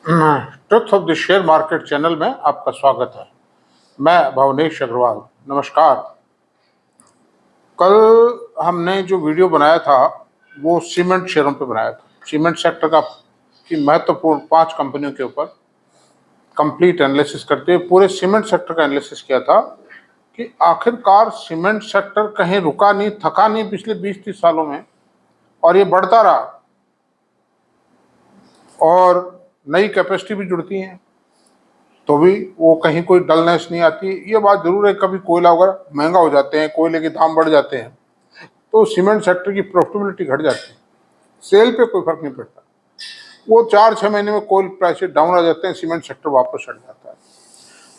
Truth of the share market channel में आपका स्वागत है। मैं भवनेश अग्रवाल। नमस्कार। कल हमने जो वीडियो बनाया था वो सीमेंट शेयरों पे बनाया था। सीमेंट सेक्टर का की महत्वपूर्ण 5 कंपनियों के ऊपर कंप्लीट एनालिसिस करते हुए पूरे सीमेंट सेक्टर का एनालिसिस किया था कि आखिरकार सीमेंट सेक्टर कहीं रुका नहीं, थका नहीं पिछले 20-30 सालों में, और ये बढ़ता रहा और नई कैपेसिटी भी जुड़ती हैं तो भी वो कहीं कोई डलनेस नहीं आती। ये बात जरूर है, कभी कोयला वगैरह महंगा हो जाते हैं, कोयले के दाम बढ़ जाते हैं तो सीमेंट सेक्टर की प्रॉफिटेबिलिटी घट जाती है। सेल पे कोई फर्क नहीं पड़ता, वो 4-6 महीने में कोयल प्राइसेस डाउन आ जाते हैं, सीमेंट सेक्टर वापस हट जाता है।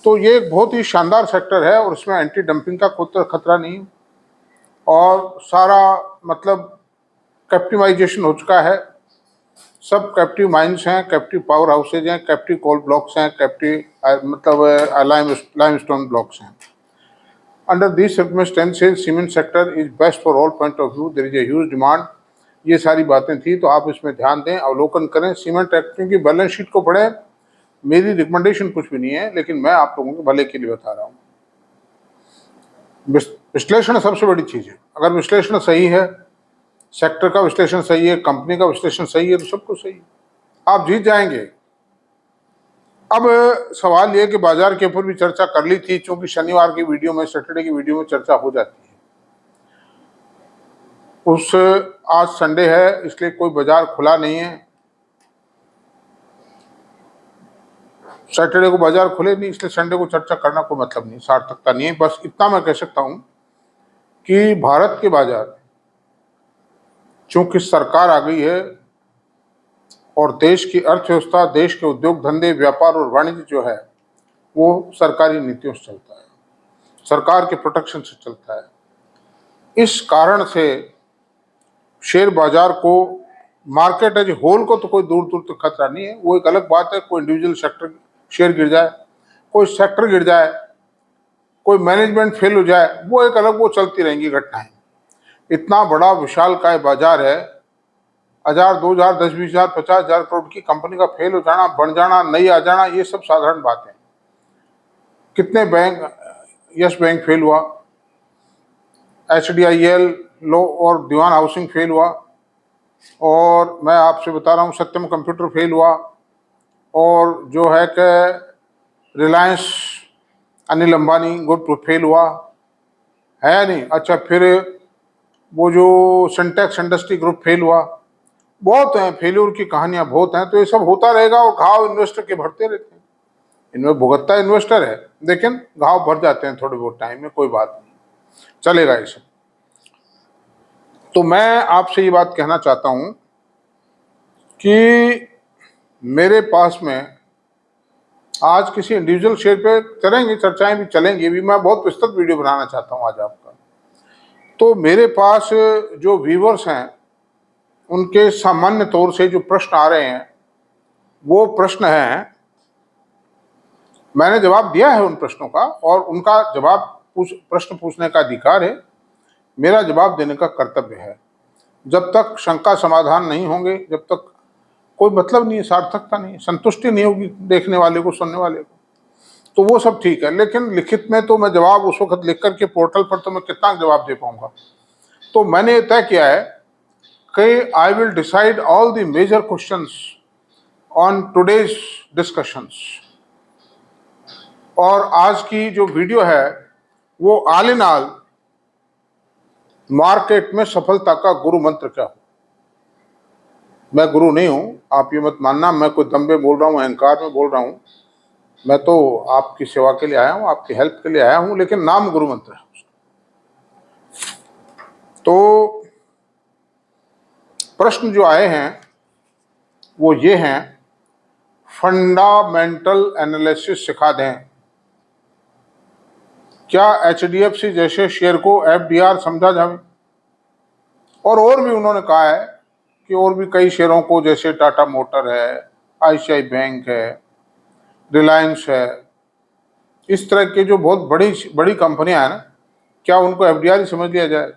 तो ये एक बहुत ही शानदार सेक्टर है और इसमें एंटी डंपिंग का कोई खतरा नहीं और सारा मतलब कैप्टिवाइजेशन हो चुका है। सब कैप्टिव माइंस हैं, कैप्टिव पावर हाउसेज हैं, कैप्टिव कोल ब्लॉक्स हैं, कैप्टिव मतलब लाइमस्टोन ब्लॉक्स हैं। Under this circumstances cement sector is best for all point of view, there is a huge demand. ये सारी बातें थी तो आप इसमें ध्यान दें, अवलोकन करें। सीमेंट सेक्टर की बैलेंस शीट को पढ़ें। मेरी रिकमेंडेशन कुछ भी नहीं है, लेकिन मैं आप लोगों के भले के लिए बता रहा हूँ। विश्लेषण सबसे बड़ी चीज़ है। अगर विश्लेषण सही है, सेक्टर का विश्लेषण सही है, कंपनी का विश्लेषण सही है, तो सब कुछ सही है, आप जीत जाएंगे। अब सवाल ये कि बाजार के ऊपर भी चर्चा कर ली थी, क्योंकि शनिवार की वीडियो में, सैटरडे की वीडियो में चर्चा हो जाती है। आज संडे है इसलिए कोई बाजार खुला नहीं है। सैटरडे को बाजार खुले नहीं, इसलिए संडे को चर्चा करना कोई मतलब नहीं, सार्थकता नहीं है। बस इतना मैं कह सकता हूं कि भारत के बाजार, चूंकि सरकार आ गई है और देश की अर्थव्यवस्था, देश के उद्योग धंधे, व्यापार और वाणिज्य जो है वो सरकारी नीतियों से चलता है, सरकार के प्रोटेक्शन से चलता है। इस कारण से शेयर बाजार को, मार्केट एज होल को तो कोई दूर दूर तक खतरा नहीं है। वो एक अलग बात है, कोई इंडिविजुअल सेक्टर शेयर गिर जाए, कोई सेक्टर गिर जाए, कोई मैनेजमेंट फेल हो जाए, वो एक अलग, वो चलती रहेंगी घटनाएं। इतना बड़ा विशालकाय बाजार है, 1000, 2000, 10, 20,000, 50,000 करोड़ की कंपनी का फेल हो जाना, बन जाना, नहीं आ जाना, ये सब साधारण बात है। कितने बैंक, यस बैंक फेल हुआ, HDIL लो और दीवान हाउसिंग फेल हुआ, और मैं आपसे बता रहा हूँ सत्यम कंप्यूटर फेल हुआ, और जो है कि रिलायंस अनिल अंबानी ग्रुप फेल हुआ है नहीं। अच्छा, फिर वो जो सिंटेक्स इंडस्ट्री ग्रुप फेल हुआ। बहुत हैं, फेल्यूर की कहानियां बहुत हैं। तो ये सब होता रहेगा और घाव इन्वेस्टर के भरते रहते हैं। इनमें भुगतता इन्वेस्टर है, लेकिन घाव भर जाते हैं थोड़े बहुत टाइम में, कोई बात नहीं, चलेगा ये सब। तो मैं आपसे ये बात कहना चाहता हूं कि मेरे पास में आज किसी इंडिविजुअल शेयर पे चलेंगे, चर्चाएं भी चलेंगी भी, मैं बहुत विस्तृत वीडियो बनाना चाहता हूं आज आपका। तो मेरे पास जो व्यूवर्स हैं उनके सामान्य तौर से जो प्रश्न आ रहे हैं वो प्रश्न हैं, मैंने जवाब दिया है उन प्रश्नों का, और उनका जवाब प्रश्न पूछने का अधिकार है, मेरा जवाब देने का कर्तव्य है। जब तक शंका समाधान नहीं होंगे, जब तक कोई मतलब नहीं है, सार्थकता नहीं है, संतुष्टि नहीं होगी देखने वाले को, सुनने वाले को, तो वो सब ठीक है। लेकिन लिखित में तो मैं जवाब उस वक्त लिख करके पोर्टल पर तो मैं कितना जवाब दे पाऊंगा। तो मैंने तय किया है कि I will decide all the major questions on today's discussions. और आज की जो वीडियो है वो ऑल इन ऑल मार्केट में सफलता का गुरु मंत्र क्या हो। मैं गुरु नहीं हूं, आप ये मत मानना मैं कोई दम में बोल रहा हूं, अहंकार में बोल रहा हूं। मैं तो आपकी सेवा के लिए आया हूं, आपकी हेल्प के लिए आया हूं, लेकिन नाम गुरु मंत्र है। तो प्रश्न जो आए हैं वो ये हैं, फंडामेंटल एनालिसिस सिखा दें। क्या HDFC जैसे शेयर को FDR समझा जाए? और भी उन्होंने कहा है कि और भी कई शेयरों को, जैसे टाटा मोटर है, ICICI बैंक है, रिलायंस है, इस तरह के जो बहुत बड़ी बड़ी कंपनियां हैं ना, क्या उनको FDR ही समझ लिया जाए?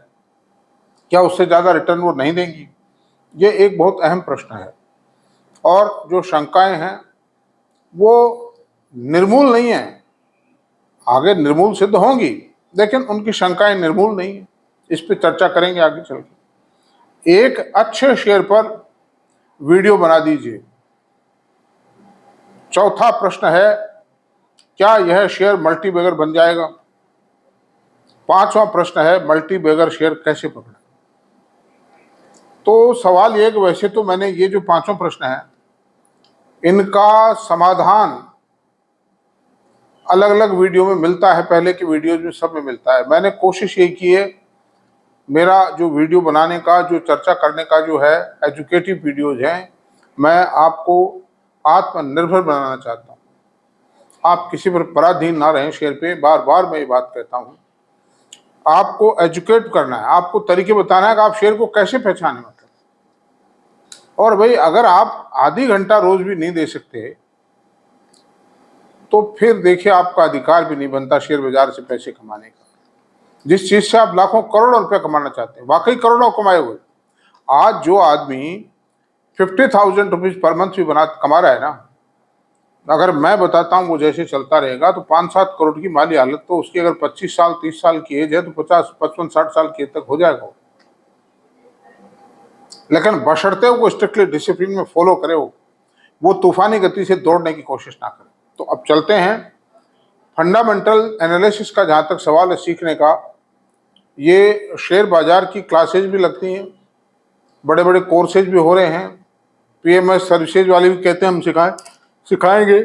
क्या उससे ज़्यादा रिटर्न वो नहीं देंगी? ये एक बहुत अहम प्रश्न है। और जो शंकाएं हैं वो निर्मूल नहीं है, आगे निर्मूल सिद्ध होंगी, लेकिन उनकी शंकाएं निर्मूल नहीं है। इस पे चर्चा करेंगे आगे चल के। एक अच्छे शेयर पर वीडियो बना दीजिए। चौथा प्रश्न है, क्या यह शेयर मल्टीबैगर बन जाएगा? पांचवा प्रश्न है, मल्टीबैगर शेयर कैसे पकड़े? तो सवाल ये कि वैसे तो मैंने ये जो पांचों प्रश्न है, इनका समाधान अलग अलग वीडियो में मिलता है, पहले की वीडियोज में सब में मिलता है। मैंने कोशिश ये की है, मेरा जो वीडियो बनाने का, जो चर्चा करने का जो है, एजुकेटिव वीडियोज हैं, मैं आपको आत्मनिर्भर बनाना चाहता हूँ। आप किसी पर पराधीन ना रहें शेयर पे, बार बार मैं ये बात कहता हूँ। आपको एजुकेट करना है, आपको तरीके बताना है कि आप शेयर को कैसे पहचाने, मतलब। और भाई अगर आप आधी घंटा रोज भी नहीं दे सकते तो फिर देखिए आपका अधिकार भी नहीं बनता शेयर बाजार से पैसे कमाने का। जिस चीज से आप लाखों करोड़ों रुपए कमाना चाहते हैं, वाकई करोड़ों कमाए हुए, आज जो आदमी 50,000 रुपीज पर मंथ भी कमा रहा है ना, अगर मैं बताता हूँ वो जैसे चलता रहेगा तो 5-7 करोड़ की माली हालत तो उसकी, अगर 25 साल 30 साल की एज है तो 50 55 60 साल की एज तक हो जाएगा। लेकिन बशर्ते वो स्ट्रिक्टली डिसिप्लिन में फॉलो करे, वो तूफानी गति से दौड़ने की कोशिश ना करे। तो अब चलते हैं फंडामेंटल एनालिसिस का। जहां तक सवाल है सीखने का, ये शेयर बाजार की क्लासेज भी लगती हैं, बड़े बड़े कोर्सेज भी हो रहे हैं, पीएमएस सर्विसेज वाले भी कहते हैं हम सिखाएंगे,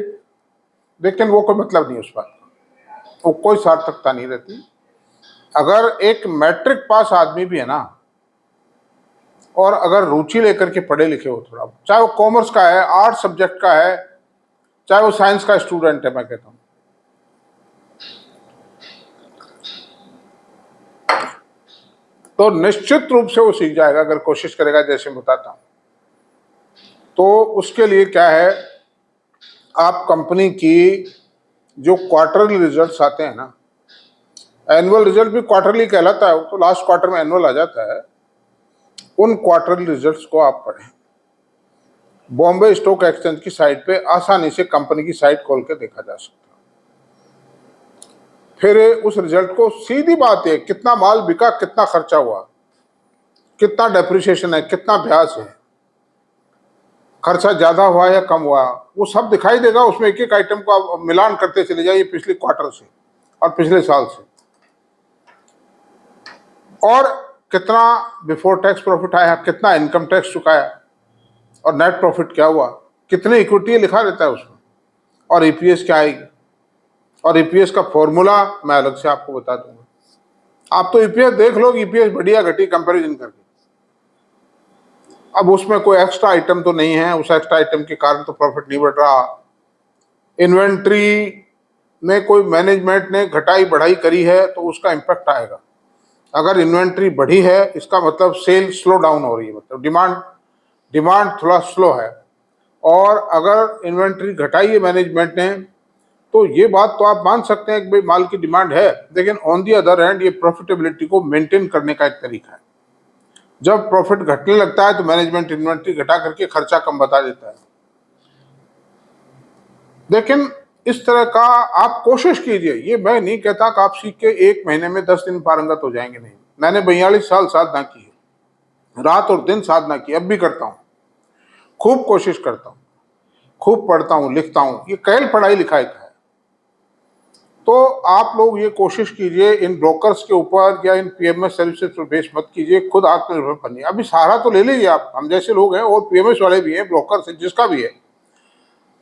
लेकिन वो कोई मतलब नहीं उस बात का, वो कोई सार्थकता नहीं रहती। अगर एक मैट्रिक पास आदमी भी है ना, और अगर रुचि लेकर के पढ़े लिखे हो थोड़ा, चाहे वो कॉमर्स का है, आर्ट्स सब्जेक्ट का है, चाहे वो साइंस का स्टूडेंट है, मैं कहता हूं, तो निश्चित रूप से वो सीख जाएगा अगर कोशिश करेगा, जैसे मैं बताता हूं। तो उसके लिए क्या है, आप कंपनी की जो क्वार्टरली रिजल्ट्स आते हैं ना, एनुअल रिजल्ट भी क्वार्टरली कहलाता है, तो लास्ट क्वार्टर में एनुअल आ जाता है, उन क्वार्टरली रिजल्ट्स को आप पढ़ें। बॉम्बे स्टॉक एक्सचेंज की साइट पे आसानी से कंपनी की साइट खोल के देखा जा सकता है। फिर उस रिजल्ट को, सीधी बात है, कितना माल बिका, कितना खर्चा हुआ, कितना डेप्रिसिएशन है, कितना ब्याज है, खर्चा ज्यादा हुआ या कम हुआ, वो सब दिखाई देगा उसमें। एक एक आइटम को आप मिलान करते चले जाइए पिछले क्वार्टर से और पिछले साल से, और कितना बिफोर टैक्स प्रॉफिट आया, कितना इनकम टैक्स चुकाया, और नेट प्रॉफिट क्या हुआ, कितने इक्विटी लिखा रहता है उसमें, और ईपीएस क्या आएगी। और ईपीएस का फॉर्मूला मैं अलग से आपको बता दूंगा। आप तो ईपीएस देख लो, ईपीएस बढ़िया घटी कंपैरिजन करके। अब उसमें कोई एक्स्ट्रा आइटम तो नहीं है, उस एक्स्ट्रा आइटम के कारण तो प्रॉफिट नहीं बढ़ रहा। इन्वेंट्री में कोई मैनेजमेंट ने घटाई बढ़ाई करी है तो उसका इंपैक्ट आएगा। अगर इन्वेंट्री बढ़ी है इसका मतलब सेल स्लो डाउन हो रही है, मतलब डिमांड थोड़ा स्लो है। और अगर इन्वेंट्री घटाई है मैनेजमेंट ने, तो ये बात तो आप मान सकते हैं कि भाई माल की डिमांड है, लेकिन ऑन दी अदर हैंड ये प्रॉफिटेबिलिटी को मेंटेन करने का एक तरीका है। जब प्रॉफिट घटने लगता है तो मैनेजमेंट इन्वेंट्री घटा करके खर्चा कम बता देता है। लेकिन इस तरह का आप कोशिश कीजिए। ये मैं नहीं कहता कि आप सीख के 1 महीने में 10 दिन पारंगत हो जाएंगे, नहीं। मैंने 42 साल साधना की है, रात और दिन साधना की, अब भी करता हूँ, खूब कोशिश करता हूँ, खूब पढ़ता हूँ, लिखता हूँ। ये कैल पढ़ाई लिखाई का है। तो आप लोग ये कोशिश कीजिए, इन ब्रोकर्स के ऊपर या इन पीएमएस सर्विसेज पर बेस मत कीजिए, खुद आत्मनिर्भर बनिए। अभी सहारा तो ले लीजिए आप, हम जैसे लोग हैं, और पीएमएस वाले भी हैं, ब्रोकर्स हैं, जिसका भी है,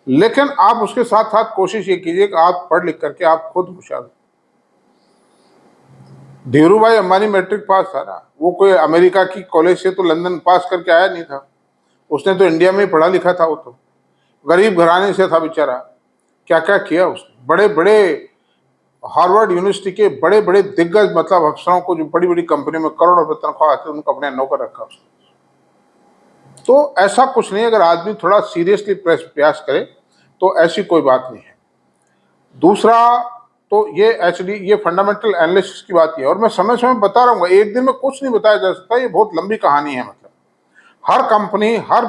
लेकिन आप उसके साथ साथ कोशिश ये कीजिए कि आप पढ़ लिख करके आप खुद होशियार। धीरू भाई अंबानी मैट्रिक पास था ना, वो कोई अमेरिका की कॉलेज से तो लंदन पास करके आया नहीं था, उसने तो इंडिया में ही पढ़ा लिखा था। वो तो गरीब घराने से था बेचारा, क्या क्या किया उसने। बड़े बड़े हार्वर्ड यूनिवर्सिटी के बड़े बड़े दिग्गज, मतलब अफसरों को, जो बड़ी बड़ी कंपनी में करोड़ों रुपए तनख्वाह आती है, उनको अपने नौकर रखा उसने। तो ऐसा कुछ नहीं, अगर आदमी थोड़ा सीरियसली प्रयास करे तो ऐसी कोई बात नहीं है। दूसरा तो ये फंडामेंटल एनालिसिस की बात है, और मैं समय समय बता रहूंगा, एक दिन में कुछ नहीं बताया जा सकता, ये बहुत लंबी कहानी है। मतलब हर कंपनी, हर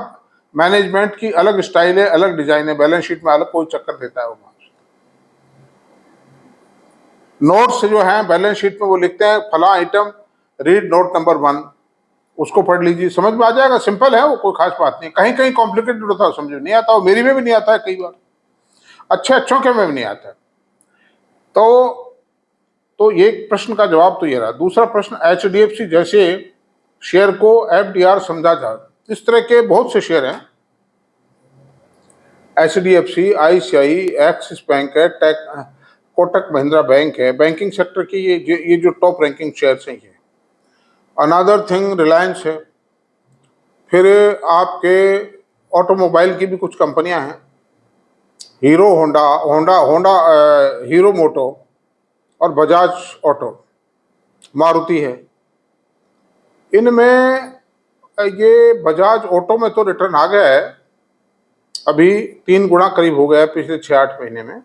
मैनेजमेंट की अलग स्टाइल है, अलग डिजाइन है, बैलेंस शीट में अलग कोई चक्कर देता है वो। नोट्स जो हैं बैलेंस शीट में वो लिखते हैं फला आइटम रीड नोट नंबर 1, उसको पढ़ लीजिए, समझ में आ जाएगा, सिंपल है वो, कोई खास बात नहीं। कहीं कहीं कॉम्प्लिकेटेड होता है, समझ में नहीं आता, वो मेरी में भी नहीं आता है कई बार, अच्छों के में भी नहीं आता है। तो ये प्रश्न का जवाब तो ये रहा। दूसरा प्रश्न, HDFC जैसे शेयर को FDR समझा जाए, इस तरह के बहुत से शेयर हैं। HDFC, ICICI, एक्सिस बैंक है, कोटक महिंद्रा बैंक है, बैंकिंग सेक्टर की ये जो टॉप रैंकिंग शेयर्स हैं ये। अनदर थिंग रिलायंस है, फिर आपके ऑटोमोबाइल की भी कुछ कंपनियां हैं, हीरो होंडा, हीरो मोटो और बजाज ऑटो, मारुति है। इनमें ये बजाज ऑटो में तो रिटर्न आ गया है, अभी 3 गुना करीब हो गया है पिछले 6-8 महीने में।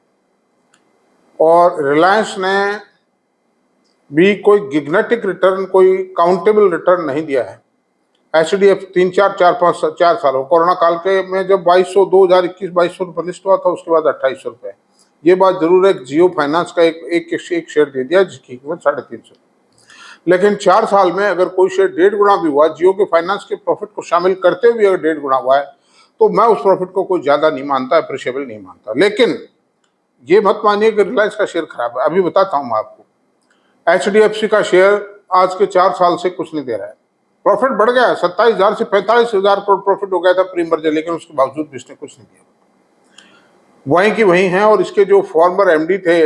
और रिलायंस ने भी कोई गिग्नेटिक रिटर्न, कोई काउंटेबल रिटर्न नहीं दिया है। HDF 4 सालों, कोरोना काल के में जब 2021-2200 रुपये लिस्ट हुआ था, उसके बाद 2800 रुपये। ये बात जरूर है, जियो फाइनेंस का एक शेयर दे दिया जिसकी कीमत 350। लेकिन 4 साल में अगर कोई शेयर 1.5 गुना भी हुआ, जियो के फाइनेंस के प्रॉफिट को शामिल करते हुए अगर 1.5 गुना हुआ है, तो मैं उस प्रॉफिट को कोई ज्यादा नहीं मानता, अप्रिशिएबल नहीं मानता। लेकिन ये मत मानिए कि रिलायंस का शेयर खराब है। अभी बताता हूं मैं आपको, HDFC का शेयर आज के 4 साल से कुछ नहीं दे रहा है, प्रॉफिट बढ़ गया है, 27,000 से 45,000 करोड़ प्रॉफिट हो गया था प्री मर्जर, लेकिन उसके बावजूद भी इसने कुछ नहीं दिया, वहीं की वहीं है। और इसके जो फॉर्मर MD थे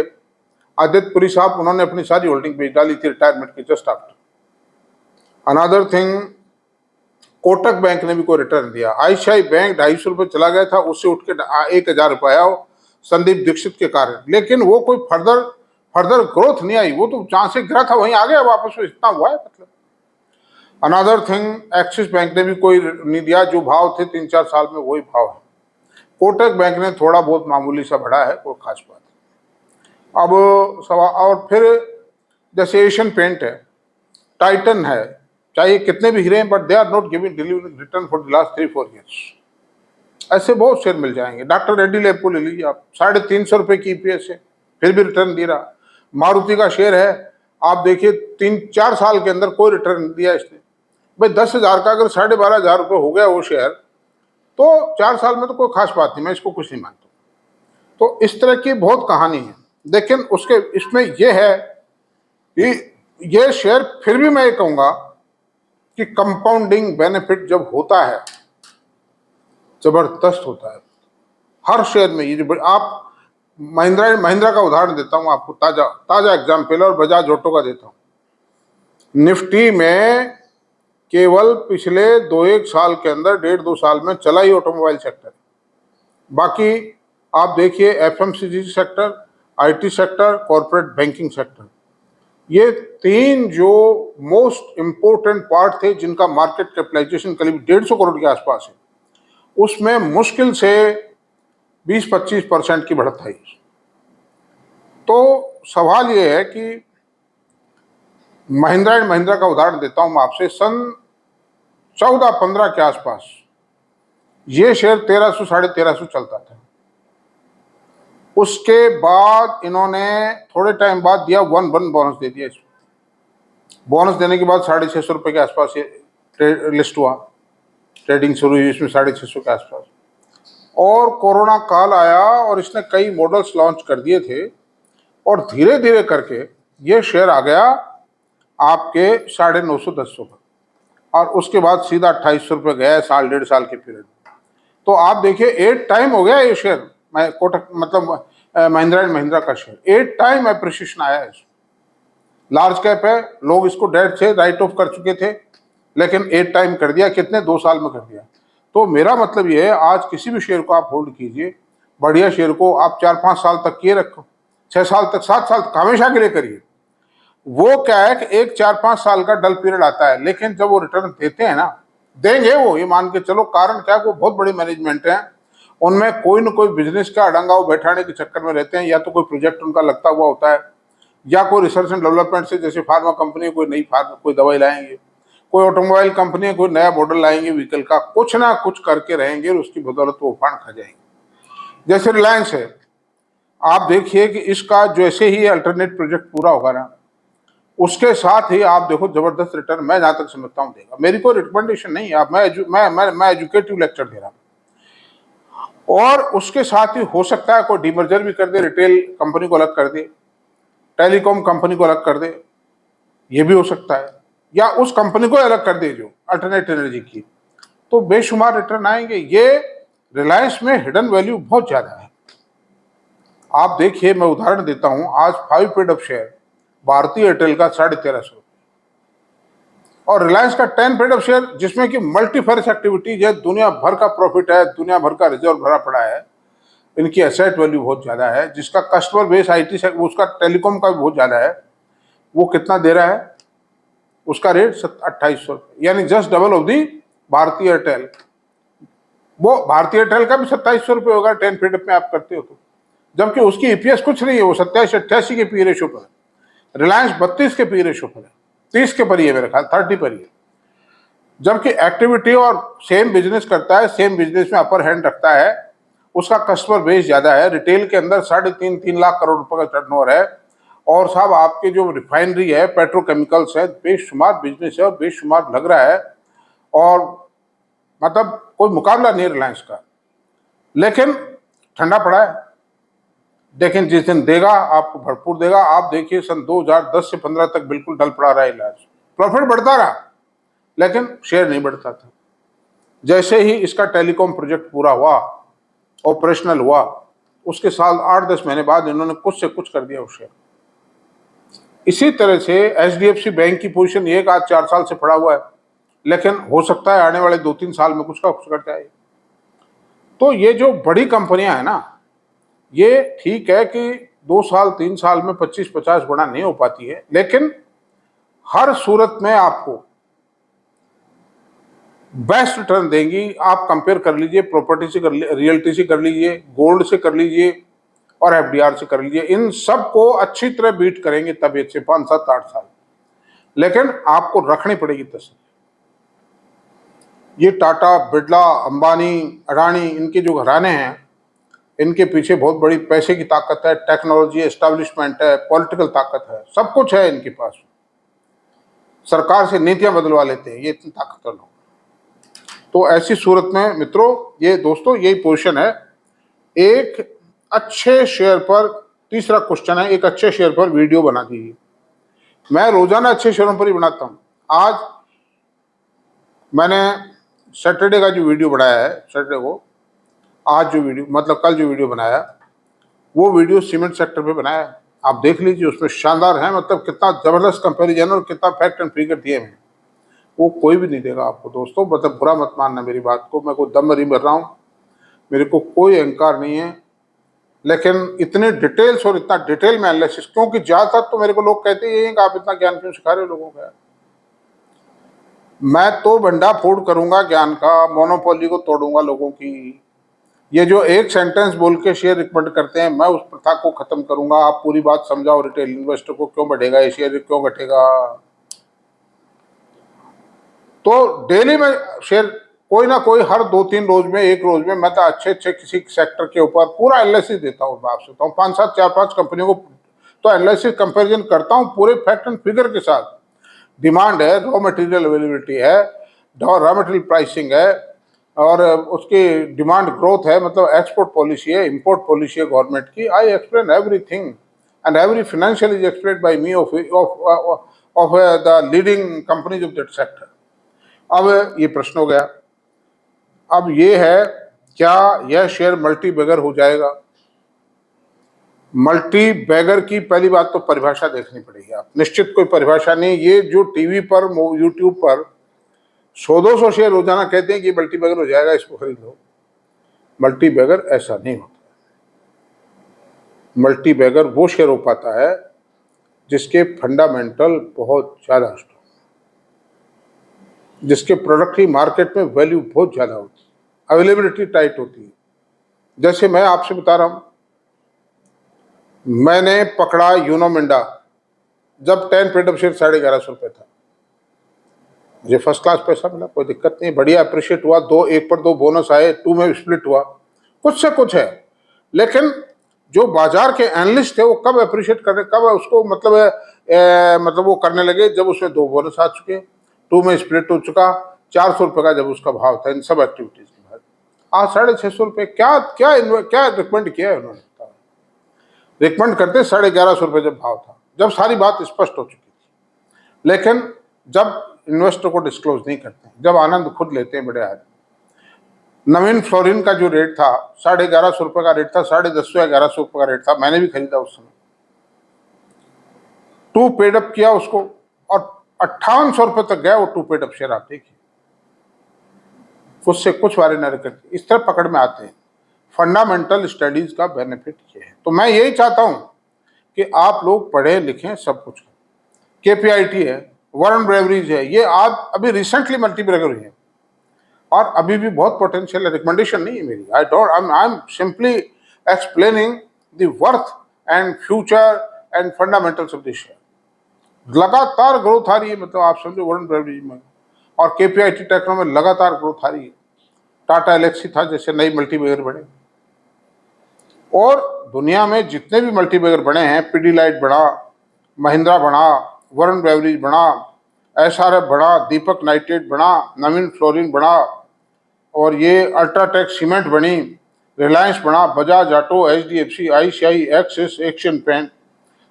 आदित्य पुरी साहब, उन्होंने अपनी सारी होल्डिंग बेच डाली थी रिटायरमेंट के just after. Another thing, Kotak bank ने भी कोई रिटर्न दिया। ICICI बैंक 250 रुपये चला गया था, उससे उठ के 1,000 रुपये आया संदीप दीक्षित के कारण, लेकिन वो कोई फर्दर ग्रोथ नहीं आई, वो तो जहां से गिरा था वहीं आ गया वापस, इतना हुआ है मतलब। अनदर थिंग, एक्सिस बैंक ने भी कोई नहीं दिया, जो भाव थे 3-4 साल में वही भाव है। कोटक बैंक ने थोड़ा बहुत मामूली सा बढ़ा है, कोई खास बात है। अब सवाल, और फिर जैसे एशियन पेंट है, टाइटन है, चाहे कितने भी हीरे हैं, but they are not giving delivering return for the last 3-4 years. ऐसे बहुत शेयर मिल जाएंगे। डॉक्टर रेड्डी लैब को ले लीजिए आप, 350 रुपये की EPS है, फिर भी रिटर्न दे रहा। मारुति का शेयर है, आप देखिए 3-4 साल के अंदर कोई रिटर्न नहीं दिया इसने। भाई 10,000 का अगर 12,500 रुपये हो गया वो शेयर, तो 4 साल में तो कोई खास बात नहीं, मैं इसको कुछ नहीं मानता। तो इस तरह की बहुत कहानी है। लेकिन उसके इसमें यह है कि ये शेयर फिर भी मैं ये कहूंगा कि कंपाउंडिंग बेनिफिट जब होता है, जबरदस्त होता है हर शेयर में। ये जो आप महिंद्रा का उदाहरण देता हूं आपको, ताजा एग्जाम्पल, और बजाज ऑटो का देता हूं। निफ्टी में केवल पिछले 2-1 साल के अंदर, 1.5-2 साल में चला ही ऑटोमोबाइल सेक्टर, बाकी आप देखिए FMCG sector, IT sector, corporate banking sector, ये 3 जो मोस्ट इंपोर्टेंट पार्ट थे जिनका मार्केट कैपिटलाइजेशन करीब 150 करोड़ के आसपास है, उसमें मुश्किल से 20-25% की बढ़त है। तो सवाल ये है कि महिंद्रा एंड महिंद्रा का उदाहरण देता हूं मैं आपसे, सन 14-15 के आसपास ये शेयर 1300 1350 चलता था। उसके बाद इन्होंने थोड़े टाइम बाद दिया 1-1 बोनस दे दिया। बोनस देने के बाद 650 रुपये के आसपास ये लिस्ट हुआ, ट्रेडिंग शुरू हुई इसमें 650 के आसपास। और कोरोना काल आया और इसने कई मॉडल्स लॉन्च कर दिए थे, और धीरे धीरे करके ये शेयर आ गया आपके 950-1000 पर, और उसके बाद सीधा 2800 रुपये गया, 1.5 साल के पीरियड। तो आप देखिए 8 टाइम हो गया ये शेयर, कोटक मतलब महिंद्रा एंड महिंद्रा का शेयर 8 टाइम एप्रिसिएशन आया है। लार्ज कैप है, लोग इसको डेट से राइट ऑफ कर चुके थे, लेकिन 8 टाइम कर दिया, कितने 2 साल में कर दिया। तो मेरा मतलब ये है, आज किसी भी शेयर को आप होल्ड कीजिए, बढ़िया शेयर को आप 4-5 साल तक किए रखो, 6 साल तक, 7 साल तक हमेशा के लिए करिए। वो क्या है कि एक 4-5 साल का डल पीरियड आता है, लेकिन जब वो रिटर्न देते हैं ना, देंगे वो, ये मान के चलो। कारण क्या है, वो बहुत बड़ी मैनेजमेंट है, उनमें कोई न कोई बिजनेस का अड़ंगा वो बैठाने के चक्कर में रहते हैं, या तो कोई प्रोजेक्ट उनका लगता हुआ होता है, या कोई रिसर्च एंड डेवलपमेंट से, जैसे फार्मा कंपनी कोई नई कोई दवाई लाएंगे, कोई ऑटोमोबाइल कंपनी कोई नया मॉडल लाएंगे व्हीकल का, कुछ ना कुछ करके रहेंगे और उसकी बदौलत वो उफान खा जाएंगे। जैसे रिलायंस है, आप देखिए कि इसका जैसे ही अल्टरनेट प्रोजेक्ट पूरा होगा ना, उसके साथ ही आप देखो जबरदस्त रिटर्न मैं जहां तक समझता हूं देगा। मेरी कोई रिकमेंडेशन नहीं है, मैं एजुकेटिव लेक्चर दे रहा हूं। और उसके साथ ही हो सकता है कोई डीमर्जर भी कर दे, रिटेल कंपनी को अलग कर दे, टेलीकॉम कंपनी को अलग कर दे, ये भी हो सकता है, या उस कंपनी को अलग कर दे जो अल्टरनेट एनर्जी की, तो बेशुमार रिटर्न आएंगे। ये रिलायंस में हिडन वैल्यू बहुत ज्यादा है। आप देखिए, मैं उदाहरण देता हूं, आज 5 पेड ऑफ शेयर भारतीय एयरटेल का 1350 और रिलायंस का 10 पेड ऑफ शेयर, जिसमें कि मल्टीफर्स एक्टिविटीज है, दुनिया भर का प्रॉफिट है, दुनिया भर का रिजर्व भरा पड़ा है, इनकी एसेट वैल्यू बहुत ज्यादा है, जिसका कस्टमर बेस आईटी से उसका टेलीकॉम का भी बहुत ज्यादा है, वो कितना दे रहा है, उसका रेट 2800, यानी जस्ट डबल ऑफ दी भारतीय एयरटेल। वो भारतीय एयरटेल का भी 2700 रुपये होगा 10 पेड में आप करते हो तो, जबकि उसकी ईपीएस कुछ नहीं है, वो 27-88 के पी रेशो पर है। रिलायंस 32 के पी रेशो पर है, 30 के पर ही है मेरे ख्याल, 30 पर ही है। जबकि एक्टिविटी और सेम बिजनेस करता है, सेम बिजनेस में अपर हैंड रखता है, उसका कस्टमर बेस ज्यादा है, रिटेल के अंदर 3.5-3 लाख करोड़ रुपए का टर्नओवर है, और साहब आपके जो रिफाइनरी है, पेट्रोकेमिकल्स है, बेशुमार बिजनेस है और बेशुमार लग रहा है, और मतलब कोई मुकाबला नहीं रिलायंस का। लेकिन ठंडा पड़ा है, लेकिन जिस दिन देगा आपको भरपूर देगा। आप देखिए सन 2010 से 15 तक बिल्कुल डल पड़ा रहा इलाज, प्रॉफिट बढ़ता रहा लेकिन शेयर नहीं बढ़ता था। जैसे ही इसका टेलीकॉम प्रोजेक्ट पूरा हुआ, ऑपरेशनल हुआ, उसके साल 8-10 महीने बाद इन्होंने कुछ से कुछ कर दिया उस शेयर। इसी तरह से एचडीएफसी बैंक की पोजीशन एक आज 4 साल से पड़ा हुआ है, लेकिन हो सकता है आने वाले 2-3 साल में कुछ का कुछ कर जाए। तो ये जो बड़ी कंपनियां हैं ना, ये ठीक है कि 2 साल 3 साल में 25-50 गुना नहीं हो पाती है, लेकिन हर सूरत में आपको बेस्ट रिटर्न देंगी। आप कंपेयर कर लीजिए, प्रॉपर्टी से कर लीजिए, रियल्टी से कर लीजिए, गोल्ड से कर लीजिए और एफडीआर से कर लीजिए, इन सब को अच्छी तरह बीट करेंगे तबीयत से 5-7-8 साल, लेकिन आपको रखनी पड़ेगी तस्वीर। ये टाटा, बिरला, अंबानी, अडानी, इनके जो घराने हैं, इनके पीछे बहुत बड़ी पैसे की ताकत है, टेक्नोलॉजी, एस्टेब्लिशमेंट है, पॉलिटिकल ताकत है, सब कुछ है इनके पास। सरकार से नीतियां बदलवा लेते हैं, ये इतनी ताकतवर लोग। तो ऐसी सूरत में मित्रों, ये दोस्तों, यही पोजीशन है। एक अच्छे शेयर पर, तीसरा क्वेश्चन है, एक अच्छे शेयर पर वीडियो बना दीजिए। मैं रोजाना अच्छे शेयरों पर ही बनाता हूं। आज मैंने सैटरडे का जो वीडियो बनाया है, सैटरडे को, आज जो वीडियो मतलब कल जो वीडियो बनाया, वो वीडियो सीमेंट सेक्टर पे बनाया है। आप देख लीजिए, उसमें शानदार है, मतलब कितना जबरदस्त कंपैरिजन और कितना फैक्ट एंड फिगर दिए हैं, वो कोई भी नहीं देगा आपको दोस्तों। मतलब बुरा मत मानना मेरी बात को, मैं कोई दम नहीं भर रहा हूँ, मेरे को कोई अहंकार नहीं है, लेकिन इतने डिटेल्स और इतना डिटेल में एनालिसिस, क्योंकि ज्यादातर तो मेरे को लोग कहते हैं कि आप इतना ज्ञान क्यों सिखा रहे हो लोगों को। मैं तो भंडाफोड़ करूंगा ज्ञान का, मोनोपोली को तोड़ूंगा लोगों की। ये जो एक सेंटेंस बोल के शेयर रिकमेंड करते हैं, मैं उस प्रथा को खत्म करूंगा। आप पूरी बात समझाओ, रिटेल इन्वेस्टर को क्यों बढ़ेगा ये शेयर, क्यों घटेगा। तो डेली में शेयर कोई ना कोई हर 2-3 रोज में, एक रोज में मैं तो अच्छे किसी सेक्टर के ऊपर पूरा एनालिसिस देता हूँ। आपसे बताऊँ 5-7, 4-5 कंपनियों को तो एनालिसिस कंपेरिजन करता हूँ पूरे फैक्ट एंड फिगर के साथ। डिमांड है, रॉ मटेरियल अवेलेबिलिटी है, रॉ मटेरियल प्राइसिंग है, और उसकी डिमांड ग्रोथ है, मतलब एक्सपोर्ट पॉलिसी है, इंपोर्ट पॉलिसी है गवर्नमेंट की। I explain everything and every financial is explained bye me of the leading companies of that sector. अब ये प्रश्न हो गया, अब ये है, क्या यह शेयर मल्टी बैगर हो जाएगा? मल्टी बैगर की पहली बात तो परिभाषा देखनी पड़ेगी। आप निश्चित कोई परिभाषा नहीं। ये जो टीवी पर, यूट्यूब पर 100-200 शेयर रोजाना कहते हैं कि मल्टी बैगर हो जाएगा, इसको खरीद लो, मल्टी बैगर ऐसा नहीं होता। मल्टी बैगर वो शेयर हो पाता है जिसके फंडामेंटल बहुत ज्यादा स्ट्रॉन्ग, जिसके प्रोडक्ट की मार्केट में वैल्यू बहुत ज्यादा होती है, अवेलेबिलिटी टाइट होती है। जैसे मैं आपसे बता रहा हूं, मैंने पकड़ा यूनो मिंडा जब 10 पेड ऑफ शेयर 1150 रुपये था, मुझे फर्स्ट क्लास पैसा मिला, कोई दिक्कत नहीं, बढ़िया अप्रिशिएट हुआ, 1 पर 2 बोनस आए, 2 में स्प्लिट हुआ, कुछ से कुछ है। लेकिन जो बाजार के एनालिस्ट थे वो कब अप्रिशिएट कर रहे, कब उसको मतलब वो करने लगे, जब उसमें 2 बोनस आ चुके, 2 में स्प्लिट हो चुका, 400 रुपये का जब उसका भाव था इन सब एक्टिविटीज के बाद। आज 650 रुपये। क्या क्या क्या रिकमेंड किया है उन्होंने? रिकमेंड करते 1150 रुपये जब भाव था, जब सारी बात स्पष्ट हो चुकी थी। लेकिन जब इन्वेस्टर को डिस्क्लोज नहीं करते, जब आनंद खुद लेते हैं बड़े आदमी। नवीन फ्लोरिन का जो रेट था 1150 रुपये का रेट था, 1050 या 1100 रुपये का रेट था, मैंने भी खरीदा उस समय। 2 पेड अप किया उसको और 5800 रुपये तक गया वो 2 पेड अप शेयर। आप देखिए, उससे कुछ वारे न करके इस तरह पकड़ में आते हैं। फंडामेंटल स्टडीज का बेनिफिट ये है। तो मैं यही चाहता हूं कि आप लोग पढ़े लिखें, सब कुछ। केपीआईटी है, वॉरेन ब्रेवरीज है, ये आप अभी रिसेंटली मल्टीबैगर हुई है और अभी भी बहुत पोटेंशियल है। रिकमेंडेशन नहीं है मेरी, I am simply explaining the worth and future and fundamentals of this share. लगातार ग्रोथ आ रही है, मतलब आप समझो वॉरेन ब्रेवरीज में और केपीआईटी टेक्नो में लगातार ग्रोथ आ रही है। टाटा एलेक्सी था जैसे नई मल्टीबैगर बने, और दुनिया में जितने भी मल्टीबैगर बने हैं, पीडीलाइट बड़ा, महिंद्रा बड़ा, वरुण ब्रेवरीज बड़ा, एसआरएफ बड़ा, दीपक नाइट्रेट बड़ा, नवीन फ्लोरिन बड़ा, और ये अल्ट्राटेक सीमेंट बनी, रिलायंस बड़ा, Bajaj auto, HDFC, ICI, Axis, Asian paint,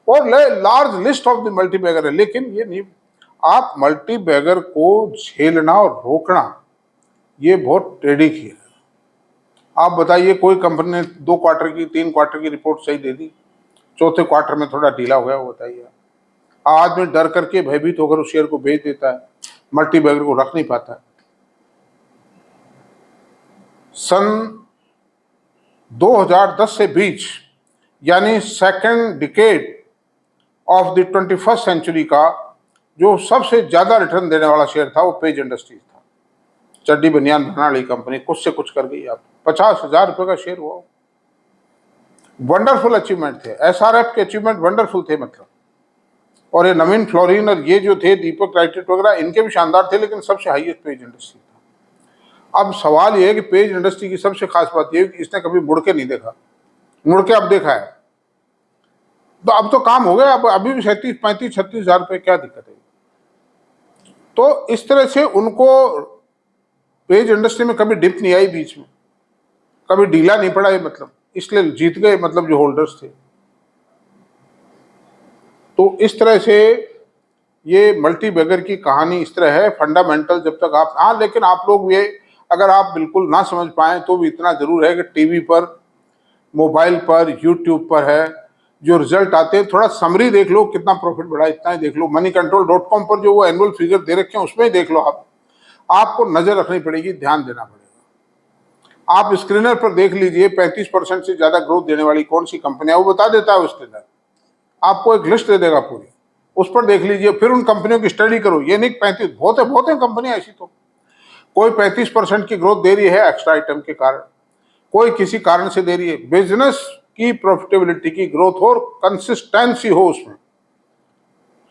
और large list of the multibagger है। लेकिन ये नहीं, आप मल्टीबैगर को झेलना और रोकना ये बहुत टेढ़ी खेल है। आप बताइए, कोई कंपनी ने 2 क्वार्टर की 3 क्वार्टर की रिपोर्ट सही दे दी, चौथे क्वार्टर में थोड़ा ढीला हो गया, वो बताइए। आदमी डर करके भयभीत होकर उस शेयर को बेच देता है, मल्टीबैगर को रख नहीं पाता है। सन 2010 से 20 यानी second decade of the 21st century का जो सबसे ज्यादा रिटर्न देने वाला शेयर था वो पेज इंडस्ट्रीज था। चड्डी बनियान बनाने वाली कंपनी कुछ से कुछ कर गई। आप 50,000 रुपए का शेयर हुआ, वंडरफुल अचीवमेंट थे। एसआरएफ के अचीवमेंट वंडरफुल थे, मतलब। और ये नवीन फ्लोरिन और ये जो थे दीपक नाइट्रेट वगैरह, इनके भी शानदार थे, लेकिन सबसे हाईएस्ट पेज इंडस्ट्री था। अब सवाल ये है कि पेज इंडस्ट्री की सबसे खास बात ये है कि इसने कभी मुड़ के नहीं देखा, मुड़ के अब देखा है। तो अब तो काम हो गया, अब अभी भी 37, 35, 36,000 रुपये, क्या दिक्कत है? तो इस तरह से उनको पेज इंडस्ट्री में कभी डिप नहीं आई, बीच में कभी ढीला नहीं पड़ा, ये मतलब इसलिए जीत गए, मतलब जो होल्डर्स थे। तो इस तरह से ये मल्टीबैगर की कहानी इस तरह है। फंडामेंटल जब तक आप लेकिन आप लोग ये अगर आप बिल्कुल ना समझ पाए तो भी इतना जरूर है कि टीवी पर, मोबाइल पर, यूट्यूब पर है जो रिजल्ट आते हैं, थोड़ा समरी देख लो, कितना प्रॉफिट बढ़ा, इतना ही देख लो। moneycontrol.com पर जो वो एनुअल फिगर दे रखे हैं उसमें ही देख लो। आपको नजर रखनी पड़ेगी, ध्यान देना पड़ेगा। आप स्क्रीनर पर देख लीजिए 35% से ज्यादा ग्रोथ देने वाली कौन सी कंपनी है, वो बता देता है वो स्क्रीनर। आपको एक लिस्ट दे देगा पूरी, उस पर देख लीजिए, फिर उन कंपनियों की स्टडी करो। ये नहीं 35, बहुत है कंपनियां ऐसी। तो कोई 35% की ग्रोथ दे रही है एक्स्ट्रा आइटम के कारण, कोई किसी कारण से दे रही है। बिजनेस की प्रॉफिटेबिलिटी की ग्रोथ हो और कंसिस्टेंसी हो उसमें,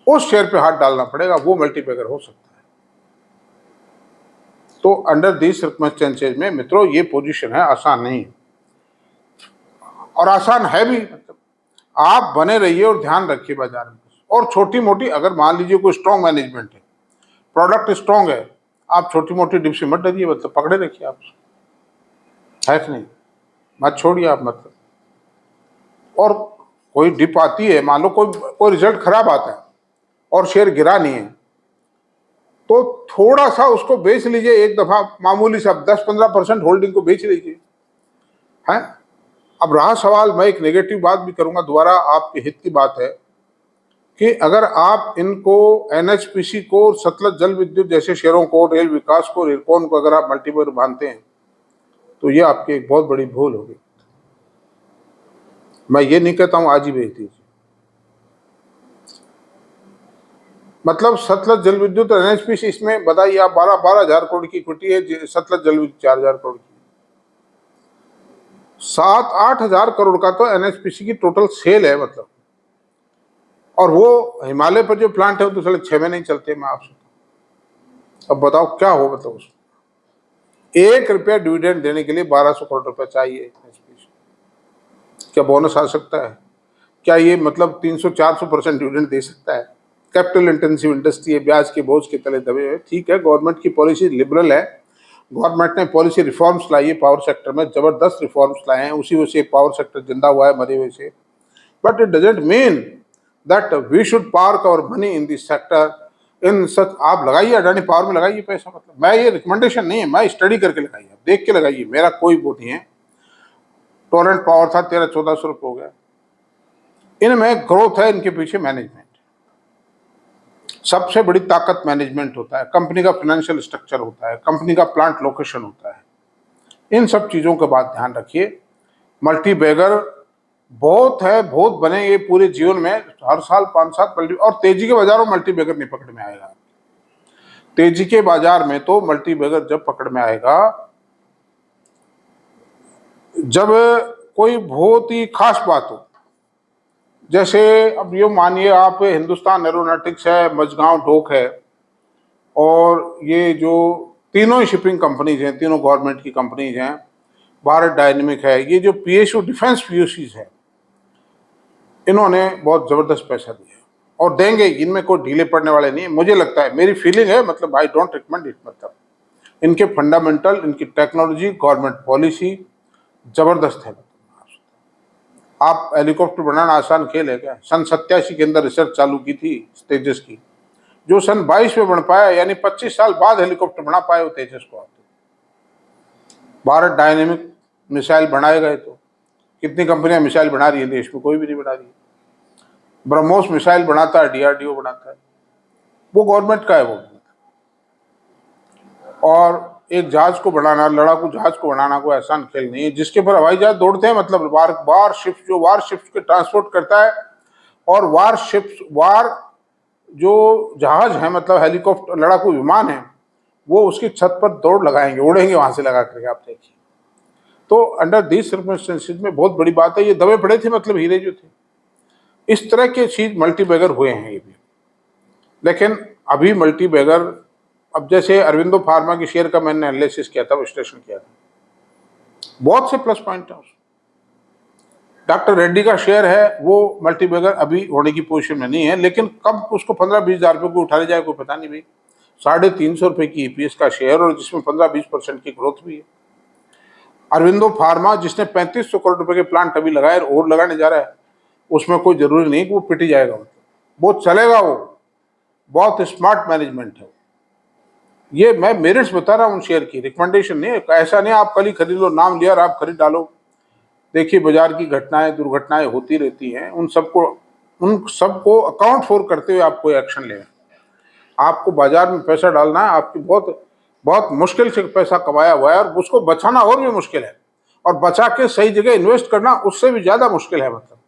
उस शेयर पे हाथ डालना पड़ेगा, वो मल्टीबैगर हो सकता है। तो अंडर दीज सर्कमस्टेंसेज में मित्रों ये पोजीशन है, आसान नहीं, और आसान है भी। मतलब आप बने रहिए और ध्यान रखिए बाजार में। और छोटी मोटी, अगर मान लीजिए कोई स्ट्रॉन्ग मैनेजमेंट है, प्रोडक्ट स्ट्रॉन्ग है, आप छोटी मोटी डिप से मत डरिए, मतलब पकड़े रखिए आप, है कि नहीं, मत छोड़िए आप, मतलब। और कोई डिप आती है, मान लो कोई रिजल्ट खराब आता है और शेयर गिरा नहीं है, तो थोड़ा सा उसको बेच लीजिए, एक दफा मामूली सा 10-15% होल्डिंग को बेच लीजिए, है। अब रहा सवाल, मैं एक नेगेटिव बात भी करूंगा, दोबारा आपके हित की बात है कि अगर आप इनको एनएचपीसी को, सतलज जल विद्युत जैसे शेयरों को, रेल विकास को, रेलकॉन को अगर आप मल्टीबैगर मानते हैं तो ये आपकी एक बहुत बड़ी भूल होगी। मैं ये नहीं कहता हूं आज ही बेच दीजिए, मतलब सतलज जल विद्युत और एनएचपीसी, इसमें बताइए आप 12,000 करोड़ की इक्विटी है, सतलज जल विद्युत 4,000 करोड़ की, 7-8 हजार करोड़ का तो एनएचपीसी की टोटल सेल है, मतलब। और वो हिमालय पर जो प्लांट है वो तो साले 6 में नहीं चलते, मैं आपसे। अब बताओ क्या हो, मतलब उसमें 1 रुपया डिविडेंड देने के लिए 1200 करोड़ रुपया चाहिए। क्या बोनस आ सकता है? क्या ये मतलब 300-400% डिविडेंड दे सकता है? कैपिटल इंटेंसिव इंडस्ट्री है, ब्याज के बोझ के तले दबे हुए। ठीक है, गवर्नमेंट की पॉलिसी लिबरल है, गवर्नमेंट ने पॉलिसी रिफॉर्म्स लाई है, पावर सेक्टर में जबरदस्त रिफॉर्म्स लाए हैं, उसी वजह से पावर सेक्टर जिंदा हुआ है मरे हुए से। But it doesn't mean that we should park our money in this sector in such. आप लगाइए अडानी पावर में, लगाइए पैसा, मतलब मैं ये रिकमेंडेशन नहीं है, मैं स्टडी करके लगाइए, देख के लगाइए, मेरा कोई वो नहीं है। टोरेंट पावर था 1300-1400 रुपये हो गया। इनमें ग्रोथ है, इनके पीछे मैनेजमेंट। सबसे बड़ी ताकत मैनेजमेंट होता है, कंपनी का फाइनेंशियल स्ट्रक्चर होता है, कंपनी का प्लांट लोकेशन होता है। इन सब चीजों का बात ध्यान रखिए। मल्टी बैगर बहुत है, बहुत बने ये पूरे जीवन में, हर साल 5-7 मल्टी, और तेजी के बाजारों में मल्टी बैगर नहीं पकड़ में आएगा। तेजी के बाजार में तो मल्टी बैगर जब पकड़ में आएगा जब कोई बहुत ही खास बात हो। जैसे अब ये मानिए आप हिंदुस्तान एरोनॉटिक्स है, मझगांव डोक है, और ये जो तीनों ही शिपिंग कंपनीज हैं, तीनों गवर्नमेंट की कंपनीज हैं, भारत डायनेमिक है, ये जो पीएसयू डिफेंस पीयूसीज है, इन्होंने बहुत जबरदस्त पैसा दिया और देंगे, इनमें कोई ढीले पड़ने वाले नहीं है। मुझे लगता है, मेरी फीलिंग है, मतलब आई डोंट रिकमेंड इट, मतलब इनके फंडामेंटल, इनकी टेक्नोलॉजी, गवर्नमेंट पॉलिसी जबरदस्त है। आप हेलीकॉप्टर बनाना आसान खेल है क्या? सन 87 के अंदर रिसर्च चालू की थी तेजस की, जो सन 22 में बन पाया, यानी 25 साल बाद हेलीकॉप्टर बना पाए वो तेजस को। भारत डायनेमिक मिसाइल बनाए गए, तो कितनी कंपनियां मिसाइल बना रही है देश में? कोई भी नहीं बना रही। ब्रह्मोस मिसाइल बनाता है, डीआरडीओ बनाता है, वो गवर्नमेंट का है वो। और एक जहाज को बनाना, लड़ाकू जहाज को बनाना कोई आसान खेल नहीं है, जिसके पर हवाई जहाज दौड़ते हैं, मतलब वार शिप्स, जो वार शिप्स के ट्रांसपोर्ट करता है, और वार शिप्स, वार जो जहाज है, मतलब हेलीकॉप्टर, लड़ाकू विमान है, वो उसकी छत पर दौड़ लगाएंगे, उड़ेंगे वहां से लगा करके, आप देखिए। तो अंडर दीज सर्कमस्टेंसेस में बहुत बड़ी बात है, ये दबे पड़े थे, मतलब हीरे जो थे। इस तरह के चीज मल्टी बैगर हुए हैं ये भी। लेकिन अभी मल्टी बैगर, अब जैसे अरविंदो फार्मा की शेयर का मैंने एनालिसिस किया था, विश्लेषण किया था, बहुत से प्लस पॉइंट है उसमें। डॉक्टर रेड्डी का शेयर है, वो मल्टी बैगर अभी होने की पोजीशन में नहीं है, लेकिन कब उसको 15-20 हजार रुपये को उठा ले जाए कोई पता नहीं भाई। 350 रुपये की ईपीएस का शेयर, और जिसमें 15-20% की ग्रोथ भी है। अरविंदो फार्मा जिसने 3500 करोड़ रुपए के प्लांट अभी लगाए और लगाने जा रहा है, उसमें कोई जरूरी नहीं कि वो पिट जाएगा, वो चलेगा, वो बहुत स्मार्ट मैनेजमेंट है। ये मैं मेरिट्स बता रहा हूँ शेयर की, रिकमेंडेशन नहीं है। ऐसा नहीं आप कल ही खरीद लो, नाम लिया और आप खरीद डालो। देखिए, बाजार की घटनाएं, दुर्घटनाएं होती रहती हैं, उन सबको अकाउंट फॉर करते हुए आप कोई एक्शन लें। आपको बाजार में पैसा डालना है, आपकी बहुत बहुत मुश्किल से पैसा कमाया हुआ है, और उसको बचाना और भी मुश्किल है, और बचा के सही जगह इन्वेस्ट करना उससे भी ज्यादा मुश्किल है, मतलब।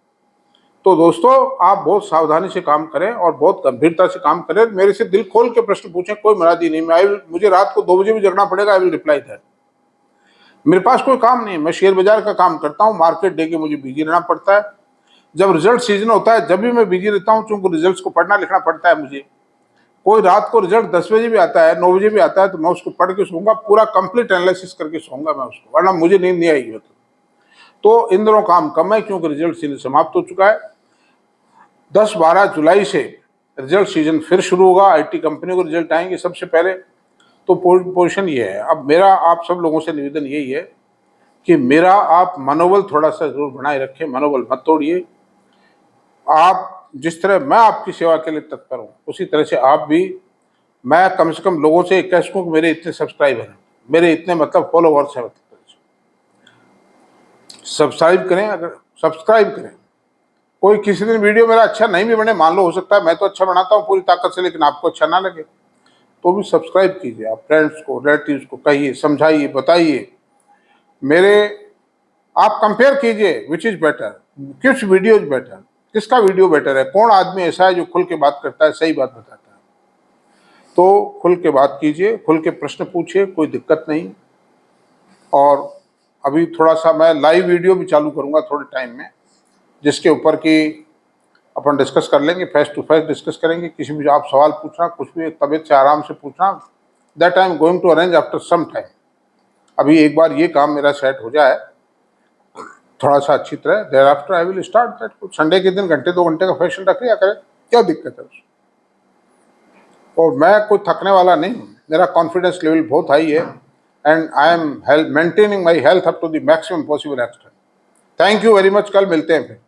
तो दोस्तों, आप बहुत सावधानी से काम करें और बहुत गंभीरता से काम करें। मेरे से दिल खोल के प्रश्न पूछें, कोई मरादी नहीं। मुझे रात को 2 बजे भी जगना पड़ेगा, आई विल रिप्लाई दैट। मेरे पास कोई काम नहीं है, मैं शेयर बाजार का काम करता हूँ, मार्केट डे के मुझे बिजी रहना पड़ता है। जब रिजल्ट सीजन होता है, जब भी मैं बिजी रहता हूँ, चूंकि रिजल्ट को पढ़ना लिखना पड़ता है मुझे। कोई रात को रिजल्ट 10 बजे भी आता है, 9 बजे भी आता है, तो मैं उसको पढ़ के सोऊंगा, पूरा कंप्लीट एनालिसिस करके सोऊंगा मैं उसको, वरना मुझे नींद नहीं आएगी। तो इन दिनों काम कम है, क्योंकि रिजल्ट सीजन समाप्त हो चुका है। 10-12 जुलाई से रिजल्ट सीजन फिर शुरू होगा, आईटी कंपनियों के रिजल्ट आएंगे सबसे पहले। तो पोजीशन ये है। अब मेरा आप सब लोगों से निवेदन यही है कि मेरा आप मनोबल थोड़ा सा जरूर बनाए रखें, मनोबल मत तोड़िए। आप जिस तरह मैं आपकी सेवा के लिए तत्पर हूँ, उसी तरह से आप भी। मैं कम से कम लोगों से कह सकूँ कि मेरे इतने सब्सक्राइबर हैं, मेरे इतने मतलब फॉलोवर्स हैं, सब्सक्राइब करें, अगर सब्सक्राइब करें। कोई किसी दिन वीडियो मेरा अच्छा नहीं भी बने, मान लो, हो सकता है मैं तो अच्छा बनाता हूँ पूरी ताकत से, लेकिन आपको अच्छा ना लगे, तो भी सब्सक्राइब कीजिए। आप फ्रेंड्स को, रिलेटिव्स को कहिए, समझाइए, बताइए। मेरे आप कंपेयर कीजिए, विच इज बेटर, किस वीडियो इज बेटर, किसका वीडियो बेटर है, कौन आदमी ऐसा है जो खुल के बात करता है, सही बात बताता है। तो खुल के बात कीजिए, खुल के प्रश्न पूछिए, कोई दिक्कत नहीं। और अभी थोड़ा सा मैं लाइव वीडियो भी चालू करूंगा थोड़े टाइम में, जिसके ऊपर कि अपन डिस्कस कर लेंगे, फेस टू फेस डिस्कस करेंगे। किसी भी आप सवाल पूछना, कुछ भी तबीयत से आराम से पूछना, that I am going to arrange after some time. अभी एक बार ये काम मेरा सेट हो जाए थोड़ा सा अच्छी तरह, thereafter I will start that. Sunday के दिन घंटे 2 घंटे का फैशन रख लिया करे, क्या दिक्कत है उसमें। और मैं कोई थकने वाला नहीं हूँ, मेरा कॉन्फिडेंस लेवल बहुत हाई है and I am maintaining my health up to the maximum possible extent. Thank you very much, कल मिलते हैं फिर।